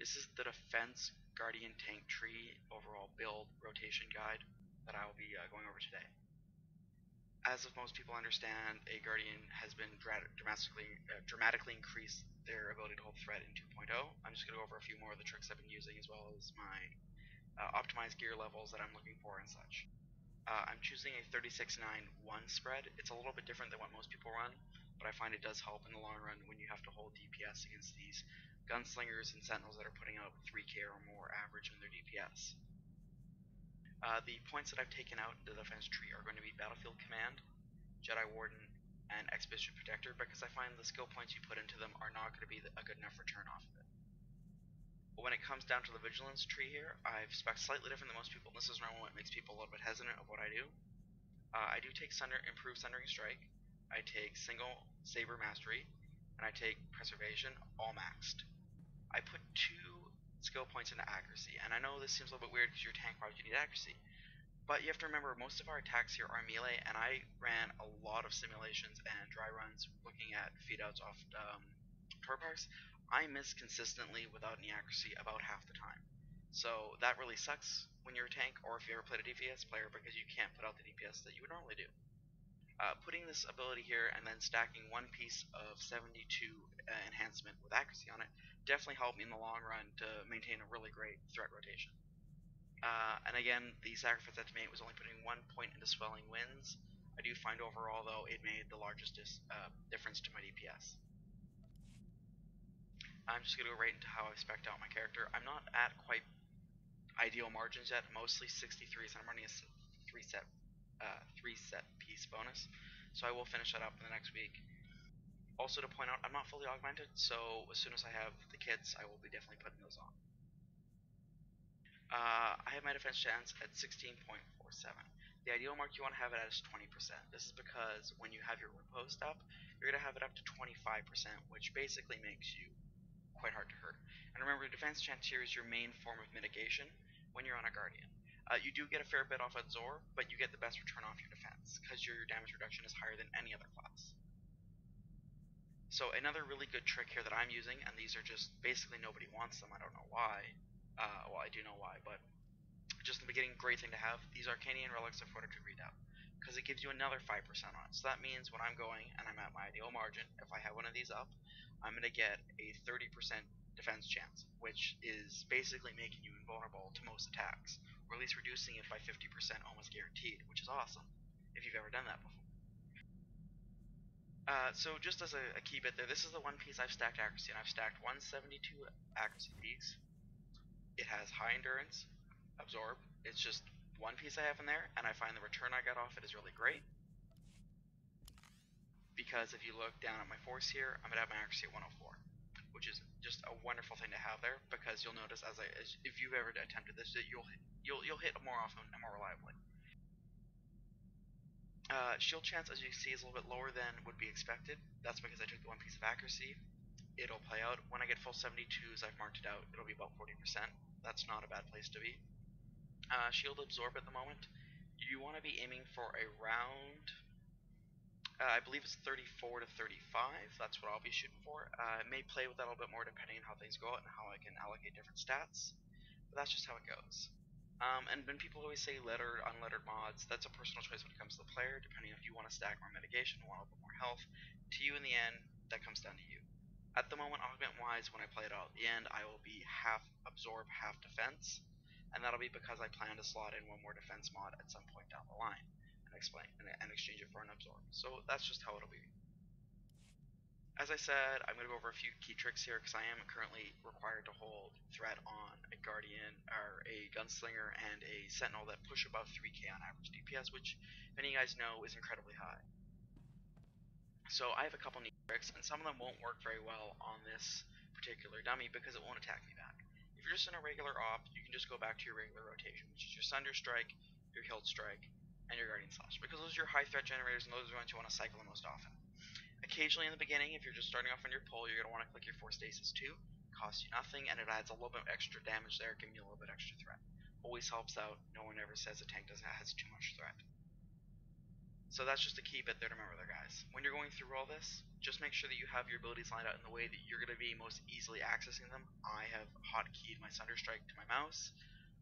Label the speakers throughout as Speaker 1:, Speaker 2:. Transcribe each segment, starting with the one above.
Speaker 1: This is the Defense Guardian Tank Tree overall build rotation guide that I will be going over today. As if most people understand, a Guardian has been dramatically increased their ability to hold threat in 2.0. I'm just going to go over a few more of the tricks I've been using, as well as my optimized gear levels that I'm looking for and such. I'm choosing a 36-9-1 spread. It's a little bit different than what most people run, but I find it does help in the long run when you have to hold DPS against these gunslingers and sentinels that are putting out 3k or more average in their DPS. The points that I've taken out in the defense tree are going to be Battlefield Command, Jedi Warden, and Expedition Protector, because I find the skill points you put into them are not going to be a good enough return off of it. But when it comes down to the Vigilance tree here, I've spec'd slightly different than most people, and this is normally what makes people a little bit hesitant of what I do. I do take improved Sundering Strike, I take single Saber Mastery, and I take Preservation, all maxed. I put 2 skill points into accuracy, and I know this seems a little bit weird because you're a tank, why would you need accuracy? But you have to remember, most of our attacks here are melee, and I ran a lot of simulations and dry runs looking at feedouts off tour parks. I miss consistently without any accuracy about half the time. So that really sucks when you're a tank, or if you ever played a DPS player, because you can't put out the DPS that you would normally do. Putting this ability here and then stacking one piece of 72 enhancement with accuracy on it definitely helped me in the long run to maintain a really great threat rotation. And again, the sacrifice I had to make was only putting 1 point into Swelling Winds. I do find overall, though, it made the largest difference to my DPS. I'm just going to go right into how I've spec'd out my character. I'm not at quite ideal margins yet, mostly 63s, and I'm running a 3-set piece bonus, so I will finish that up in the next week. Also to point out, I'm not fully augmented, so as soon as I have the kits, I will be definitely putting those on. I have my defense chance at 16.47. The ideal mark you want to have it at is 20%. This is because when you have your riposte up, you're going to have it up to 25%, which basically makes you quite hard to hurt. And remember, defense chance here is your main form of mitigation when you're on a Guardian. You do get a fair bit off Absorb, but you get the best return off your defense, because your damage reduction is higher than any other class. So another really good trick here that I'm using, and these are just basically nobody wants them, I don't know why. Well, I do know why, but just in the beginning, great thing to have. These Arcanian Relics of Fortitude Redoubt, because it gives you another 5% on it. So that means when I'm going and I'm at my ideal margin, if I have one of these up, I'm going to get a 30% defense chance, which is basically making you invulnerable to most attacks, or at least reducing it by 50% almost guaranteed, which is awesome if you've ever done that before. So just as a key bit there, this is the one piece I've stacked accuracy, and I've stacked 172 accuracy piece. It has high endurance, Absorb. It's just one piece I have in there, and I find the return I got off it is really great. Because if you look down at my force here, I'm gonna have my accuracy at 104, which is just a wonderful thing to have there. Because you'll notice as if you've ever attempted this, that you'll hit more often and more reliably. Shield chance, as you can see, is a little bit lower than would be expected. That's because I took the one piece of accuracy. It'll play out. When I get full 72s, I've marked it out. It'll be about 40%. That's not a bad place to be. Shield Absorb at the moment. You want to be aiming for around, I believe it's 34 to 35. That's what I'll be shooting for. It may play with that a little bit more depending on how things go out and how I can allocate different stats. But that's just how it goes. And when people always say lettered, unlettered mods, that's a personal choice when it comes to the player, depending if you want to stack more mitigation, want a little bit more health. To you in the end, that comes down to you. At the moment, augment-wise, when I play it out at the end, I will be half Absorb, half defense, and that'll be because I plan to slot in one more defense mod at some point down the line and exchange it for an Absorb. So that's just how it'll be. As I said, I'm going to go over a few key tricks here because I am currently required to hold threat on a Guardian, or a Gunslinger, and a Sentinel that push above 3k on average DPS, which, if any of you guys know, is incredibly high. So I have a couple neat tricks, and some of them won't work very well on this particular dummy because it won't attack me back. If you're just in a regular op, you can just go back to your regular rotation, which is your Sunder Strike, your Hilt Strike, and your Guardian Slash, because those are your high threat generators, and those are the ones you want to cycle the most often. Occasionally in the beginning, if you're just starting off on your pull, you're going to want to click your Force Stasis too. It costs you nothing, and it adds a little bit extra damage there, giving you a little bit extra threat. Always helps out. No one ever says a tank has too much threat. So that's just a key bit there to remember there, guys. When you're going through all this, just make sure that you have your abilities lined out in the way that you're going to be most easily accessing them. I have hotkeyed my Sunderstrike to my mouse.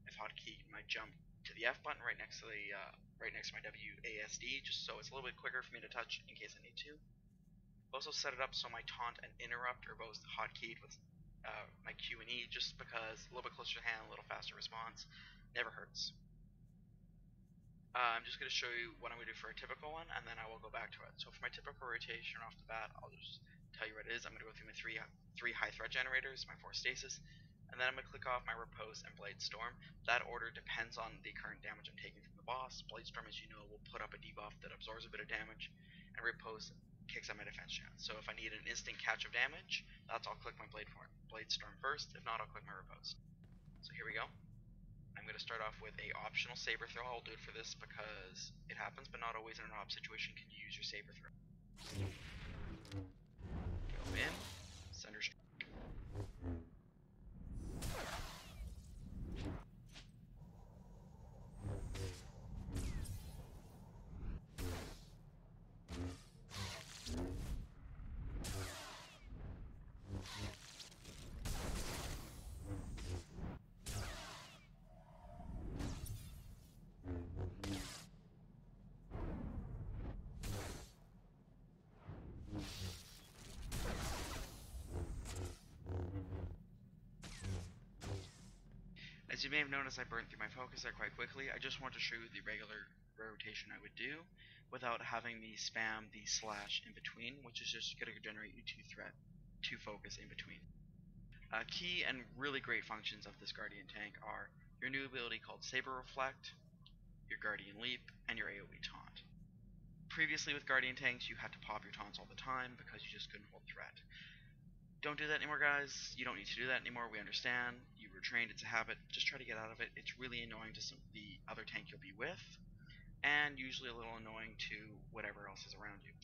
Speaker 1: I've hotkeyed my jump to the F button right next to the right next to my WASD, just so it's a little bit quicker for me to touch in case I need to. Also set it up so my taunt and interrupt are both hotkeyed with my Q and E, just because a little bit closer to hand, a little faster response, never hurts. I'm just going to show you what I'm going to do for a typical one, and then I will go back to it. So for my typical rotation off the bat, I'll just tell you what it is. I'm going to go through my three high threat generators, my 4 stasis, and then I'm going to click off my Riposte and Blade Storm. That order depends on the current damage I'm taking from the boss. Blade Storm, as you know, will put up a debuff that absorbs a bit of damage, and Riposte kicks out my defense chance. So if I need an instant catch of damage, I'll click my Blade Storm first. If not, I'll click my Riposte. So here we go. I'm going to start off with a optional saber throw. I'll do it for this because it happens, but not always in an op situation can you use your saber throw. Go in, Sunderstrike. As you may have noticed, I burned through my focus there quite quickly. I just want to show you the regular rotation I would do without having me spam the slash in between, which is just going to generate you 2 focus in between. Key and really great functions of this Guardian tank are your new ability called Saber Reflect, your Guardian Leap, and your AoE Taunt. Previously with Guardian tanks, you had to pop your taunts all the time because you just couldn't hold threat. Don't do that anymore, guys. You don't need to do that anymore. We understand. You were trained. It's a habit. Just try to get out of it. It's really annoying to the other tank you'll be with, and usually a little annoying to whatever else is around you.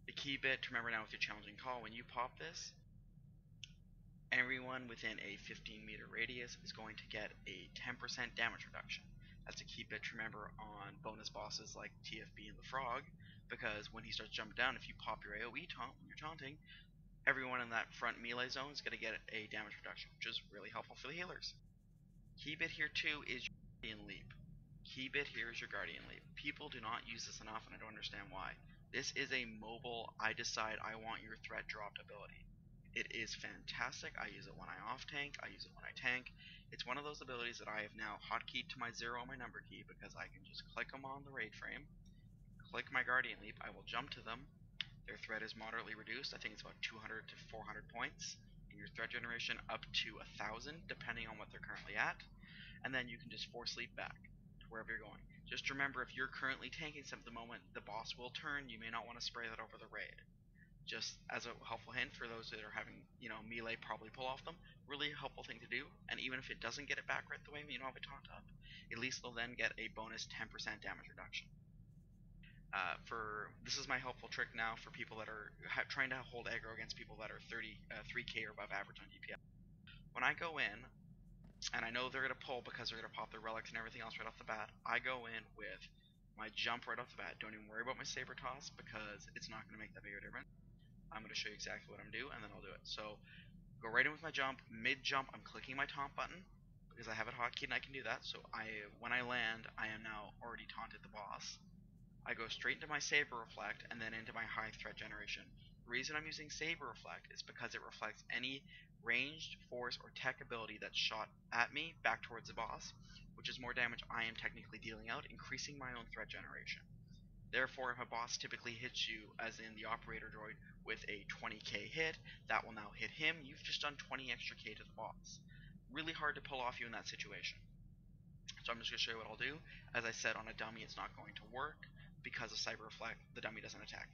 Speaker 1: The key bit to remember now with your challenging call, when you pop this, everyone within a 15-meter radius is going to get a 10% damage reduction. That's a key bit to remember on bonus bosses like TFB and the Frog, because when he starts jumping down, if you pop your AoE taunt when you're taunting, everyone in that front melee zone is going to get a damage reduction, which is really helpful for the healers. Key bit here too is your Guardian Leap. Key bit here is your Guardian Leap. People do not use this enough, and I don't understand why. This is a mobile, I decide I want your threat dropped ability. It is fantastic. I use it when I off tank, I use it when I tank. It's one of those abilities that I have now hotkeyed to my 0 on my number key because I can just click them on the raid frame, click my Guardian Leap, I will jump to them. Their threat is moderately reduced. I think it's about 200 to 400 points in your threat generation, up to 1,000 depending on what they're currently at, and then you can just force leap back to wherever you're going. Just remember, if you're currently tanking something at the moment, the boss will turn. You may not want to spray that over the raid. Just as a helpful hint for those that are having, melee probably pull off them, really helpful thing to do. And even if it doesn't get it back right away, you don't have it taunt up, at least they'll then get a bonus 10% damage reduction. This is my helpful trick now for people that are trying to hold aggro against people that are 3k or above average on DPS. When I go in, and I know they're going to pull because they're going to pop their relics and everything else right off the bat, I go in with my jump right off the bat. Don't even worry about my saber toss because it's not going to make that big of a difference. I'm going to show you exactly what I'm doing, and then I'll do it. So go right in with my jump. Mid jump, I'm clicking my taunt button because I have it hotkeyed and I can do that. So when I land, I am now already taunted the boss. I go straight into my Saber Reflect and then into my high threat generation. The reason I'm using Saber Reflect is because it reflects any ranged, force, or tech ability that's shot at me back towards the boss, which is more damage I am technically dealing out, increasing my own threat generation. Therefore, if a boss typically hits you, as in the Operator Droid, with a 20k hit, that will now hit him. You've just done 20 extra k to the boss. Really hard to pull off you in that situation. So I'm just going to show you what I'll do. As I said, on a dummy it's not going to work. Because of Cyber Reflect, the dummy doesn't attack.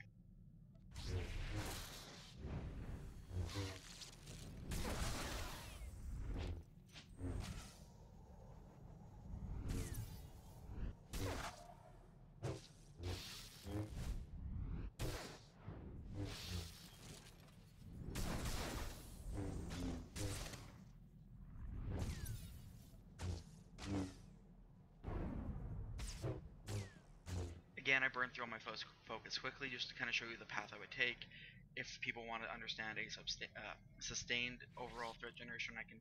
Speaker 1: Again, I burned through all my focus quickly just to kind of show you the path I would take. If people want to understand a sustained overall threat generation, I can do